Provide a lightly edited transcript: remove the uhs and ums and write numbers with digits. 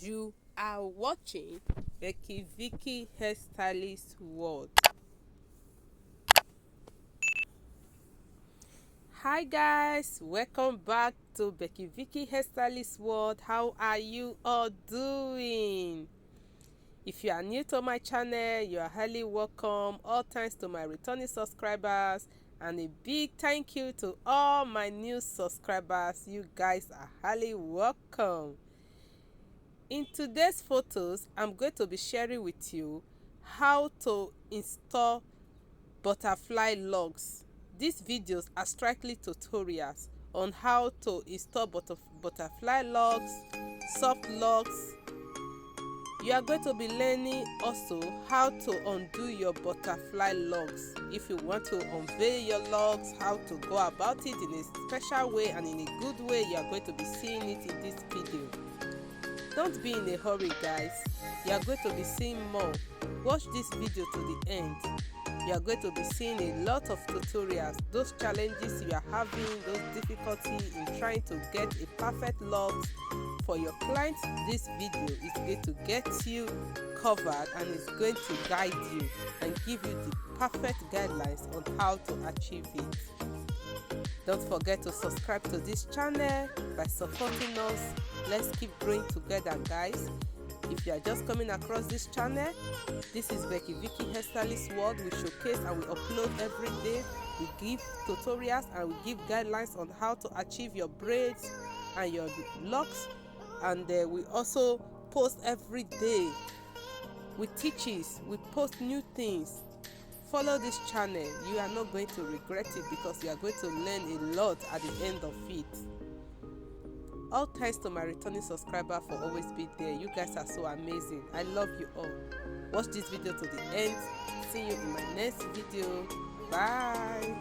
You are watching Becky Vicky Hairstylist World. Hi guys, welcome back to Becky Vicky Hairstylist World. How are you all doing? If you are new to my channel, you are highly welcome. All thanks to my returning subscribers, and a big thank you to all my new subscribers. You guys are highly welcome. In today's photos, I'm going to be sharing with you how to install butterfly logs. These videos are strictly tutorials on how to install butterfly logs, soft logs. You are going to be learning also how to undo your butterfly logs. If you want to unveil your logs, how to go about it in a special way and in a good way, you are going to be seeing it in this video. Don't be in a hurry guys, you are going to be seeing more. Watch this video to the end. You are going to be seeing a lot of tutorials, those challenges you are having, those difficulties in trying to get a perfect log for your clients. This video is going to get you covered and is going to guide you and give you the perfect guidelines on how to achieve it. Don't forget to subscribe to this channel by supporting us. Let's keep growing together guys. If you are just coming across this channel, this is Becky Vicky Hairstylist World. We showcase and we upload every day. We give tutorials and we give guidelines on how to achieve your braids and your locks, and we also post every day with teachings. We post new things. Follow this channel, you are not going to regret it because you are going to learn a lot at the end of it. All thanks to my returning subscriber for always being there. You guys are so amazing. I love you all. Watch this video to the end. See you in my next video. Bye.